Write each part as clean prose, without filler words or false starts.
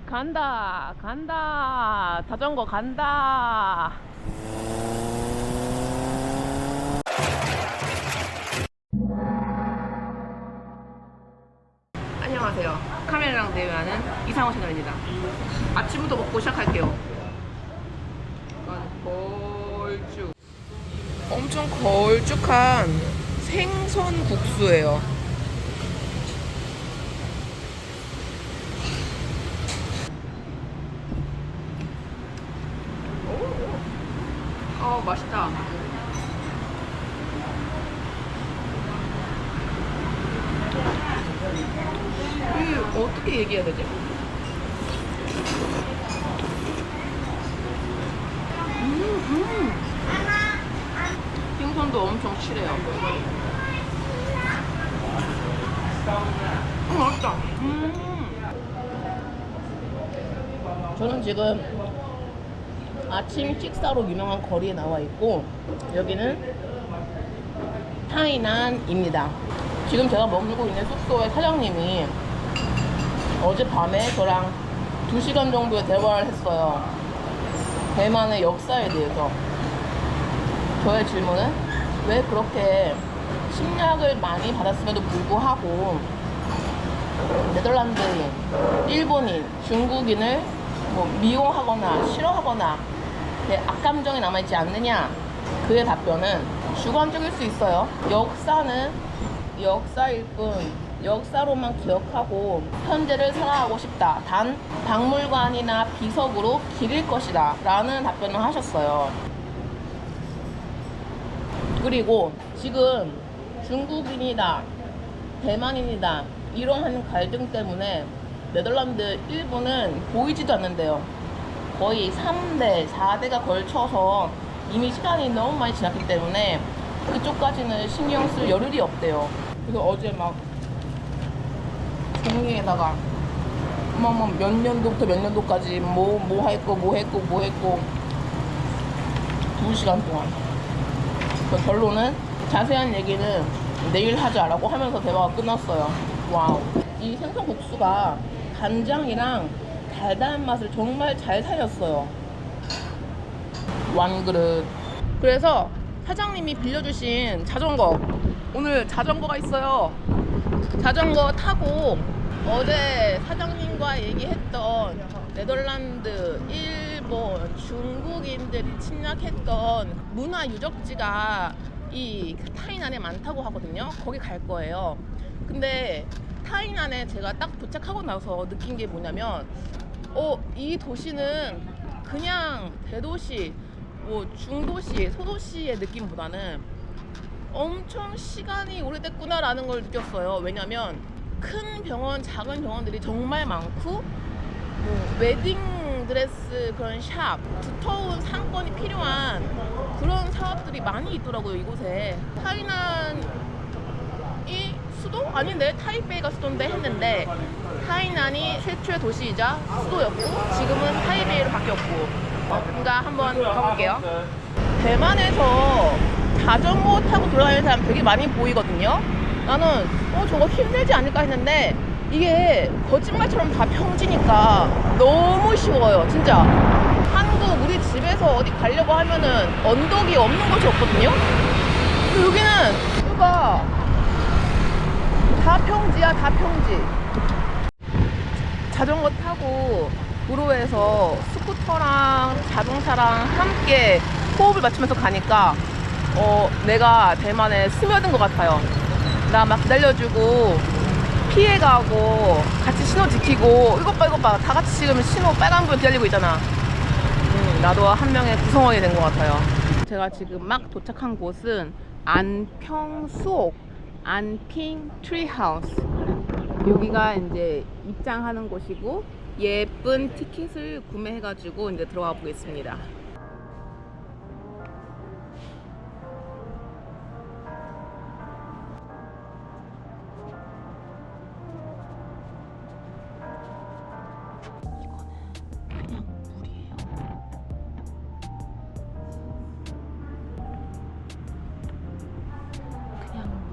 간다 간다 자전거 간다. 안녕하세요. 카메라랑 대회하는 이상호 채널입니다. 아침부터 먹고 시작할게요. 걸쭉 엄청 걸쭉한 생선 국수예요. 맛있다. 이게 어떻게 얘기해야 되지? 생선도 엄청 실해요. 맛있다. 저는 지금 아침 식사로 유명한 거리에 나와 있고, 여기는 타이난입니다. 지금 제가 머물고 있는 숙소의 사장님이 어젯밤에 저랑 2시간 정도의 대화를 했어요. 대만의 역사에 대해서. 저의 질문은 왜 그렇게 침략을 많이 받았음에도 불구하고 네덜란드인, 일본인, 중국인을 미워하거나 싫어하거나 악감정이 남아있지 않느냐? 그의 답변은 주관적일 수 있어요. 역사는 역사일 뿐 역사로만 기억하고 현재를 살아가고 싶다. 단 박물관이나 비석으로 기릴 것이다 라는 답변을 하셨어요. 그리고 지금 중국인이다, 대만인이다 이러한 갈등 때문에 네덜란드 일부는 보이지도 않는데요. 거의 3대, 4대가 걸쳐서 이미 시간이 너무 많이 지났기 때문에 그쪽까지는 신경 쓸 여력이 없대요. 그래서 어제 막 종이에다가 몇 년도부터 몇 년도까지 뭐 했고 2시간 동안. 그 결론은 자세한 얘기는 내일 하자라고 하면서 대화가 끝났어요. 와우. 이 생선 국수가 간장이랑 달달한 맛을 정말 잘 살렸어요. 완 그릇. 그래서 사장님이 빌려주신 자전거, 오늘 자전거가 있어요. 자전거 타고 어제 사장님과 얘기했던 네덜란드, 일본, 중국인들이 침략했던 문화 유적지가 이 타이난에 많다고 하거든요. 거기 갈 거예요. 근데 타이난에 제가 딱 도착하고 나서 느낀 게 뭐냐면 이 도시는 그냥 대도시, 중도시, 소도시의 느낌보다는 엄청 시간이 오래됐구나라는 걸 느꼈어요. 왜냐면 큰 병원, 작은 병원들이 정말 많고 웨딩 드레스 그런 샵, 두터운 상권이 필요한 그런 사업들이 많이 있더라고요, 이곳에. 타이난이 수도? 아닌데 타이베이가 수도인데 했는데 타이난이 최초의 도시이자 수도였고 지금은 타이베이로 바뀌었고. 그러니까 한번 가볼게요. 대만에서 자전거 타고 돌아다니는 사람 되게 많이 보이거든요. 나는 저거 힘들지 않을까 했는데 이게 거짓말처럼 다 평지니까 너무 쉬워요. 진짜 한국 우리 집에서 어디 가려고 하면은 언덕이 없는 곳이 없거든요. 근데 여기는 그가 다 평지야. 다 평지. 자전거 타고 도로에서 스쿠터랑 자동차랑 함께 호흡을 맞추면서 가니까 내가 대만에 스며든 것 같아요. 나 막 기다려주고 피해가고 같이 신호 지키고 이것 봐 다 같이 지금 신호 빨간불 기다리고 있잖아. 나도 한 명의 구성원이 된 것 같아요. 제가 지금 막 도착한 곳은 안평수옥 안핑 트리하우스. 여기가 이제 입장하는 곳이고 예쁜 티켓을 구매해가지고 이제 들어가 보겠습니다.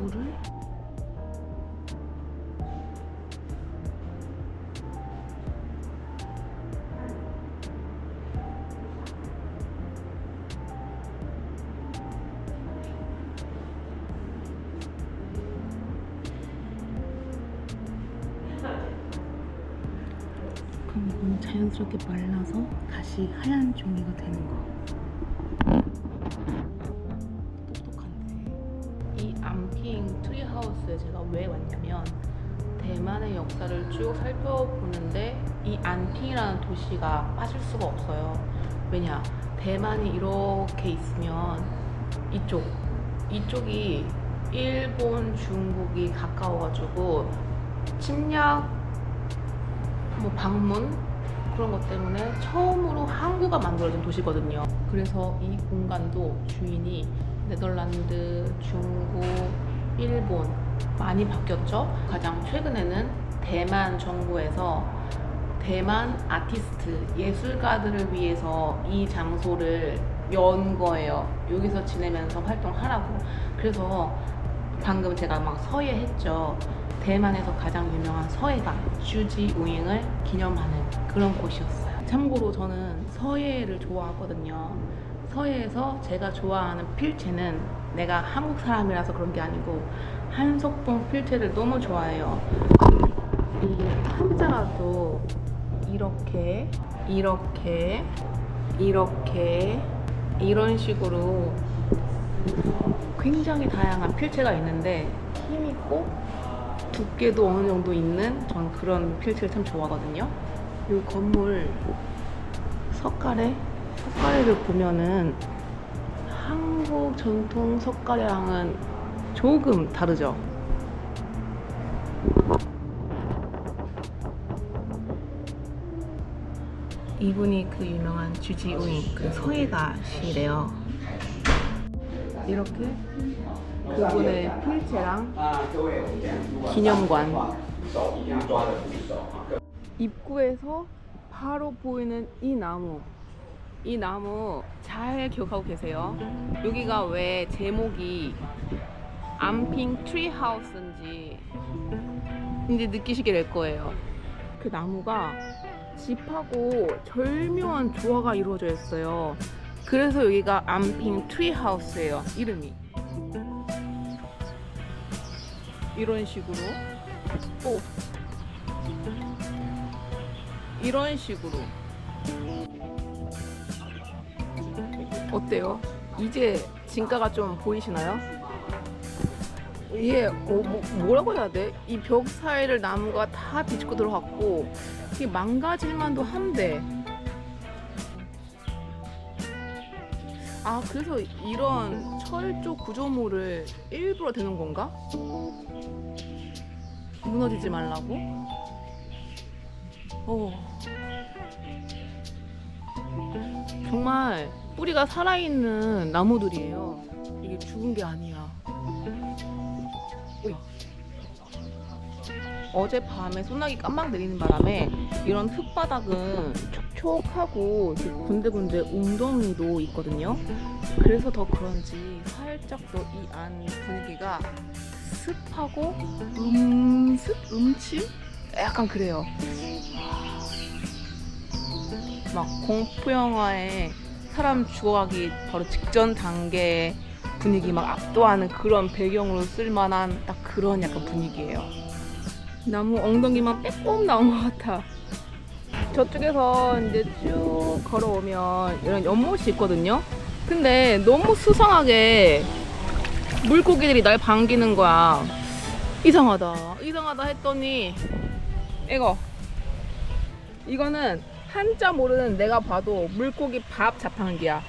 물을 너무 자연스럽게 말라서 다시 하얀 종이가 되는 거. 똑똑한데. 이 안핑 트리하우스에 제가 왜 왔냐면 대만의 역사를 쭉 살펴보는데 이 안핑이라는 도시가 빠질 수가 없어요. 왜냐? 대만이 이렇게 있으면 이쪽이 일본, 중국이 가까워가지고 침략, 방문 그런 것 때문에 처음으로 항구가 만들어진 도시거든요. 그래서 이 공간도 주인이 네덜란드, 중국, 일본 많이 바뀌었죠. 가장 최근에는 대만 정부에서 대만 아티스트, 예술가들을 위해서 이 장소를 연 거예요. 여기서 지내면서 활동하라고. 그래서 방금 제가 막 서예 했죠. 대만에서 가장 유명한 서예가 주지우잉을 기념하는 그런 곳이었어요. 참고로 저는 서예를 좋아하거든요. 서예에서 제가 좋아하는 필체는 내가 한국 사람이라서 그런 게 아니고 한석봉 필체를 너무 좋아해요. 이 한자라도 이렇게 이런 식으로 굉장히 다양한 필체가 있는데 힘있고 두께도 어느 정도 있는 전 그런 필체를 참 좋아하거든요. 이 건물 석가래를 보면은 한국 전통 석가래랑은 조금 다르죠. 이분이 그 유명한 주지우잉 그 서예가시래요. 이렇게 그분의 필체랑 기념관. 입구에서 바로 보이는 이 나무 잘 기억하고 계세요. 여기가 왜 제목이 안핑 트리하우스인지 이제 느끼시게 될 거예요. 그 나무가 집하고 절묘한 조화가 이루어져 있어요. 그래서 여기가 안핑 트리하우스예요. 이름이 이런 식으로 이런 식으로 어때요? 이제 진가가 좀 보이시나요? 이게 뭐라고 해야 돼? 이 벽 사이를 나무가 다 비집고 들어갔고 이게 망가질만도 한데 그래서 이런 철조 구조물을 일부러 대는 건가? 무너지지 말라고? 정말 뿌리가 살아있는 나무들이에요. 이게 죽은 게 아니야. 어젯밤에 소나기 깜빡 내리는 바람에 이런 흙바닥은 촉촉하고 군데군데 웅덩이도 있거든요. 그래서 더 그런지 살짝 더 이 안 분위기가 습하고 음침? 약간 그래요. 막 공포영화에 사람 죽어가기 바로 직전 단계의 분위기 막 압도하는 그런 배경으로 쓸만한 딱 그런 약간 분위기예요. 나무 엉덩이만 빼꼼 나온 것 같아. 저쪽에서 이제 쭉 걸어오면 이런 연못이 있거든요. 근데 너무 수상하게 물고기들이 날 반기는 거야. 이상하다 했더니 이거는 한자 모르는 내가 봐도 물고기 밥 자판기야.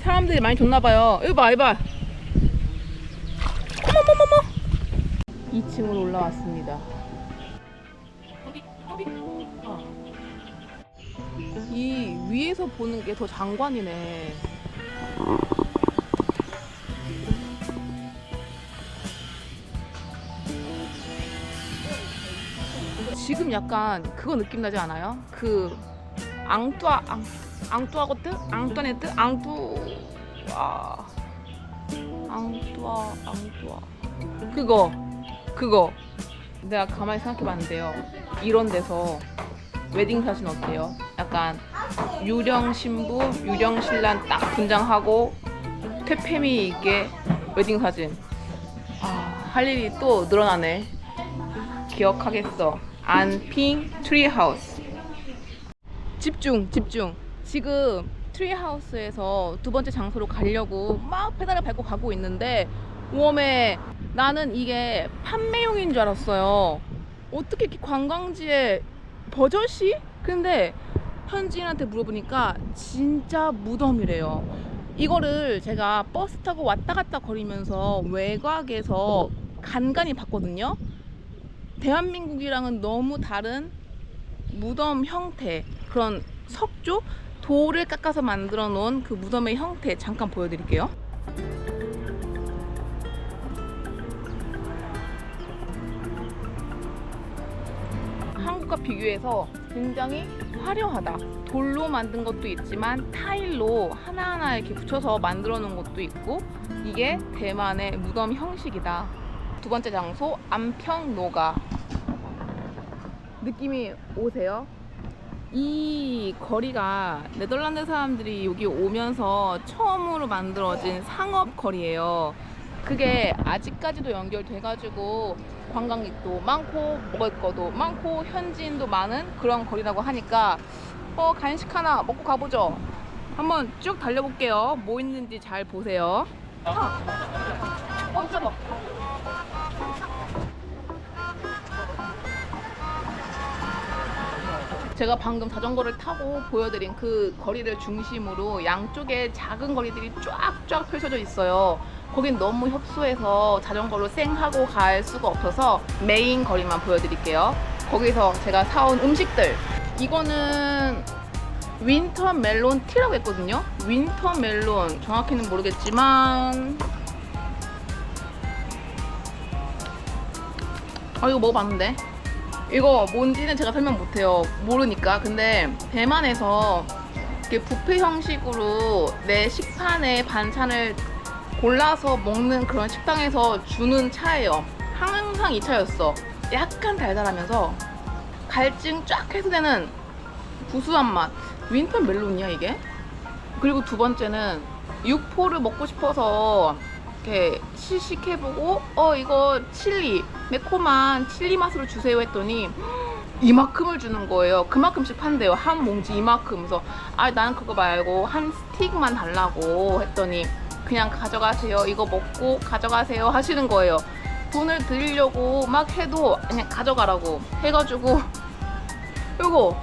사람들이 많이 줬나봐요. 이거 봐. 어머머머머. 2층으로 올라왔습니다. 이 위에서 보는 게 더 장관이네. 지금 약간 그거 느낌 나지 않아요? 그 앙뚜아고트? 앙뚜아네트? 그거 내가 가만히 생각해봤는데요. 이런 데서 웨딩 사진 어때요? 약간 유령 신부, 유령 신랑 딱 분장하고 퇴폐미 있게 웨딩 사진. 할 일이 또 늘어나네. 기억하겠어. 안핑 트리하우스. 집중. 지금 트리하우스에서 두 번째 장소로 가려고 막 페달을 밟고 가고 있는데 웜에 나는 이게 판매용인 줄 알았어요. 어떻게 이렇게 관광지에 버젓이? 근데 현지인한테 물어보니까 진짜 무덤이래요. 이거를 제가 버스 타고 왔다 갔다 거리면서 외곽에서 간간히 봤거든요. 대한민국이랑은 너무 다른 무덤 형태, 그런 석조? 돌을 깎아서 만들어 놓은 그 무덤의 형태 잠깐 보여드릴게요. 한국과 비교해서 굉장히 화려하다. 돌로 만든 것도 있지만 타일로 하나하나 이렇게 붙여서 만들어 놓은 것도 있고, 이게 대만의 무덤 형식이다. 두 번째 장소 안평노가. 느낌이 오세요? 이 거리가 네덜란드 사람들이 여기 오면서 처음으로 만들어진 상업 거리예요. 그게 아직까지도 연결돼가지고 관광객도 많고 먹을 거도 많고 현지인도 많은 그런 거리라고 하니까 간식 하나 먹고 가보죠. 한번 쭉 달려볼게요. 뭐 있는지 잘 보세요. 뜨거. 제가 방금 자전거를 타고 보여드린 그 거리를 중심으로 양쪽에 작은 거리들이 쫙쫙 펼쳐져 있어요. 거긴 너무 협소해서 자전거로 쌩 하고 갈 수가 없어서 메인 거리만 보여드릴게요. 거기서 제가 사온 음식들. 이거는 윈터 멜론 티라고 했거든요. 윈터 멜론 정확히는 모르겠지만 이거 먹어봤는데 이거 뭔지는 제가 설명 못해요. 모르니까. 근데 대만에서 이렇게 뷔페 형식으로 내 식판에 반찬을 골라서 먹는 그런 식당에서 주는 차예요. 항상 이 차였어. 약간 달달하면서 갈증 쫙 해소되는 구수한 맛. 윈터 멜론이야 이게? 그리고 두 번째는 육포를 먹고 싶어서 이렇게 시식해보고 이거 칠리, 매콤한 칠리 맛으로 주세요 했더니 이만큼을 주는 거예요. 그만큼씩 판대요. 한 몽지 이만큼. 그래서 나는 그거 말고 한 스틱만 달라고 했더니 그냥 가져가세요. 이거 먹고 가져가세요 하시는 거예요. 돈을 드리려고 막 해도 그냥 가져가라고 해가지고 이거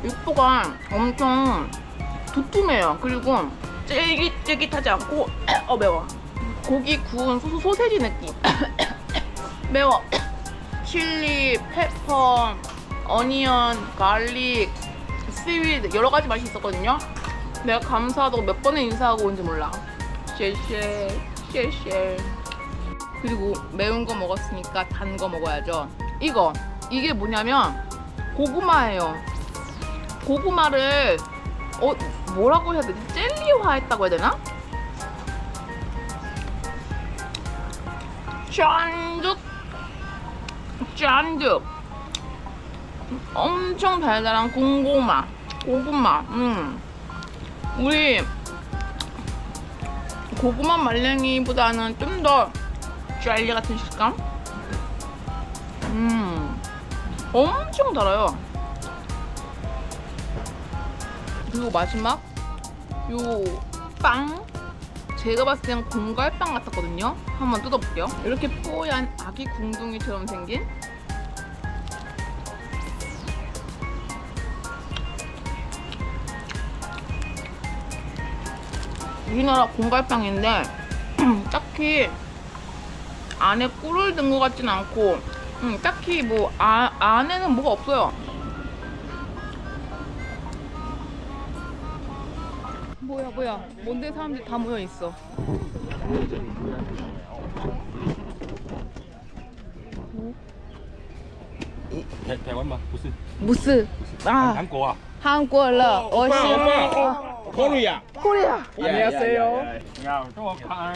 육포가 엄청 두툼해요. 그리고 쫄깃쫄깃하지 않고 매워. 고기 구운 소세지 느낌. 매워. 칠리, 페퍼, 어니언, 갈릭, 씨위드 여러 가지 맛이 있었거든요. 내가 감사하다고 몇 번을 인사하고 온지 몰라. 쉐쉐. 그리고 매운 거 먹었으니까 단 거 먹어야죠. 이게 뭐냐면 고구마예요. 고구마를 뭐라고 해야 되지? 젤리화 했다고 해야 되나? 짠득 엄청 달달한 고구마. 우리 고구마 말랭이보다는 좀 더 젤리 같은 식감? 엄청 달아요. 그리고 마지막 요 빵, 제가 봤을 땐 공갈빵 같았거든요. 한번 뜯어볼게요. 이렇게 뽀얀 아기 궁둥이처럼 생긴 우리나라 공갈빵인데 딱히 안에 꿀을 든 것 같진 않고 딱히 뭐 안에는 뭐가 없어요. 뭐야 뭔데 사람들이 다 모여있어. 대만吗？不是， 무스. 韩国啊。 한국어. 코리아. 코리아. 안녕하세요. 야, 또 가.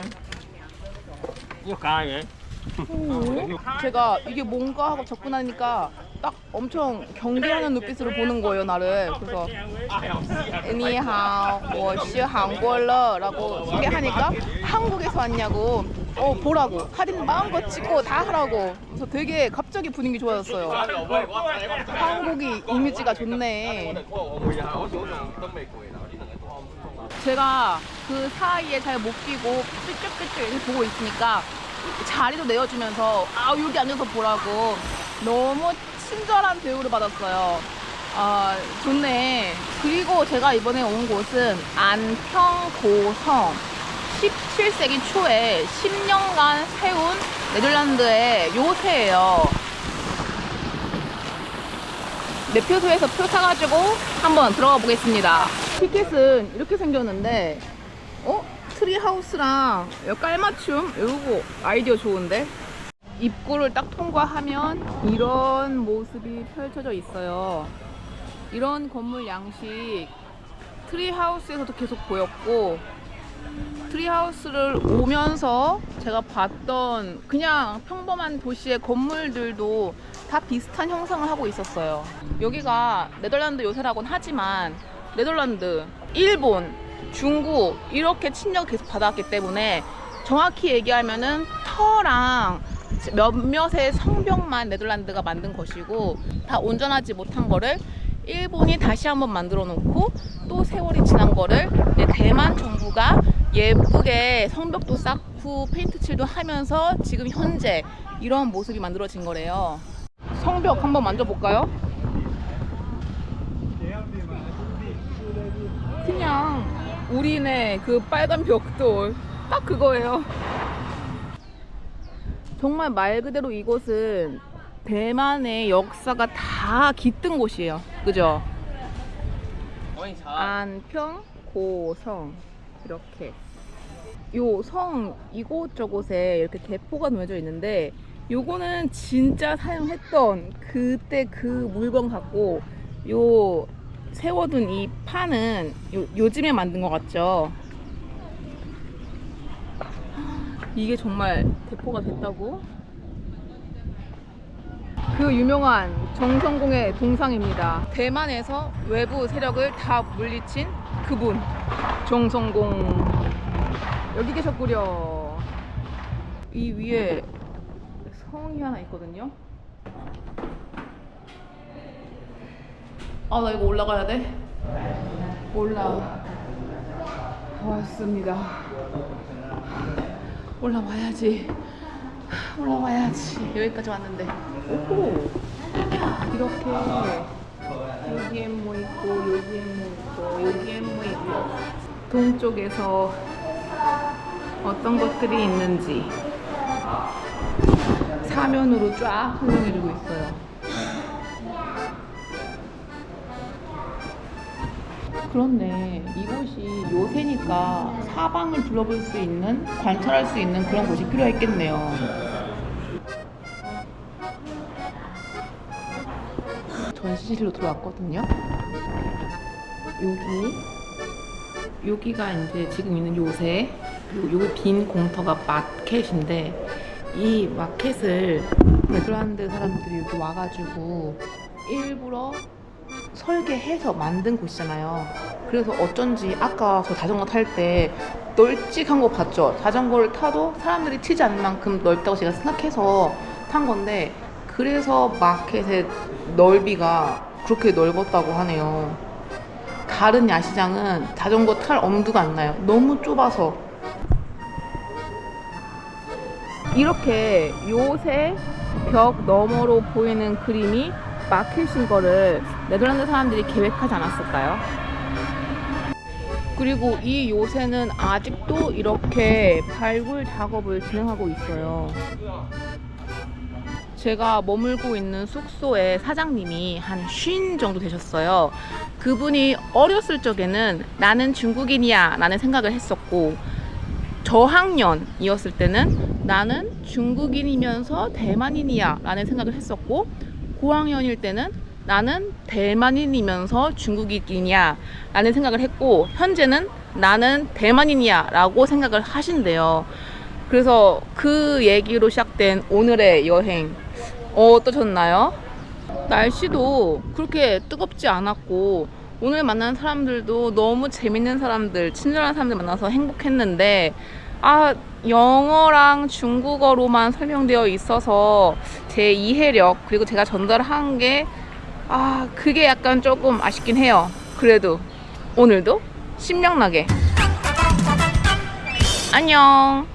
이거 가게. 제가 이게 뭔가 하고 접근하니까 딱 엄청 경계하는 눈빛으로 보는 거예요, 나를. 그래서 니하오, 我是韩国人라고 소개하니까 한국에서 왔냐고 보라고 사진 마음껏 찍고 다 하라고. 그래서 되게 갑자기 분위기 좋아졌어요. 한국이 이미지가 좋네. 제가 그 사이에 잘 못 끼고 삐쭉삐쭉 이렇게 보고 있으니까 자리도 내어주면서 여기 앉아서 보라고 너무 친절한 대우를 받았어요. 좋네. 그리고 제가 이번에 온 곳은 안평고성. 17세기 초에 10년간 세운 네덜란드의 요새예요. 매표소에서 표 사가지고 한번 들어가 보겠습니다. 티켓은 이렇게 생겼는데 트리하우스랑 깔맞춤? 이거 아이디어 좋은데? 입구를 딱 통과하면 이런 모습이 펼쳐져 있어요. 이런 건물 양식 트리하우스에서도 계속 보였고, 트리하우스를 오면서 제가 봤던 그냥 평범한 도시의 건물들도 다 비슷한 형상을 하고 있었어요. 여기가 네덜란드 요새라고는 하지만 네덜란드, 일본, 중국 이렇게 침략을 계속 받아왔기 때문에 정확히 얘기하면은 터랑 몇몇의 성벽만 네덜란드가 만든 것이고, 다 온전하지 못한 거를 일본이 다시 한번 만들어 놓고 또 세월이 지난 거를 대만 정부가 예쁘게 성벽도 쌓고 페인트 칠도 하면서 지금 현재 이런 모습이 만들어진 거래요. 성벽 한번 만져볼까요? 그냥 우리네 그 빨간 벽돌 딱 그거예요. 정말 말 그대로 이곳은 대만의 역사가 다 깃든 곳이에요. 그죠? 안평고성. 이렇게 요 성 이곳저곳에 이렇게 대포가 놓여져 있는데, 요거는 진짜 사용했던 그때 그 물건 같고, 요 세워둔 이 판은 요즘에 만든 것 같죠? 이게 정말 대포가 됐다고? 그 유명한 정성공의 동상입니다. 대만에서 외부 세력을 다 물리친 그분, 정성공. 여기 계셨구려. 이 위에 성이 하나 있거든요. 나 이거 올라가야 돼? 올라왔습니다. 올라와야지. 여기까지 왔는데. 오호. 이렇게 여기엔 뭐 있고, 여기엔 뭐 있고, 여기엔 뭐 있고. 동쪽에서 어떤 것들이 있는지 사면으로 쫙 설명해주고 있어요. 그렇네. 이곳이 요새니까 사방을 둘러볼 수 있는, 관찰할 수 있는 그런 곳이 필요했겠네요. 전시실로 들어왔거든요. 여기가 이제 지금 있는 요새, 그리고 여기 빈 공터가 마켓인데, 이 마켓을 네덜란드 사람들이 여기 와가지고 일부러 설계해서 만든 곳이잖아요. 그래서 어쩐지 아까 저 자전거 탈 때 널찍한 거 봤죠? 자전거를 타도 사람들이 튀지 않을 만큼 넓다고 제가 생각해서 탄 건데, 그래서 마켓의 넓이가 그렇게 넓었다고 하네요. 다른 야시장은 자전거 탈 엄두가 안 나요. 너무 좁아서. 이렇게 요새 벽 너머로 보이는 그림이 마켓인 거를 네덜란드 사람들이 계획하지 않았을까요? 그리고 이 요새는 아직도 이렇게 발굴 작업을 진행하고 있어요. 제가 머물고 있는 숙소의 사장님이 한 50 정도 되셨어요. 그분이 어렸을 적에는 나는 중국인이야 라는 생각을 했었고, 저학년이었을 때는 나는 중국인이면서 대만인이야 라는 생각을 했었고, 고학년일 때는 나는 대만인이면서 중국인이야 라는 생각을 했고, 현재는 나는 대만인이야 라고 생각을 하신대요. 그래서 그 얘기로 시작된 오늘의 여행 어떠셨나요? 날씨도 그렇게 뜨겁지 않았고, 오늘 만난 사람들도 너무 재밌는 사람들, 친절한 사람들 만나서 행복했는데, 아, 영어랑 중국어로만 설명되어 있어서 제 이해력 그리고 제가 전달한 게 그게 약간 조금 아쉽긴 해요. 그래도 오늘도 신명나게 안녕.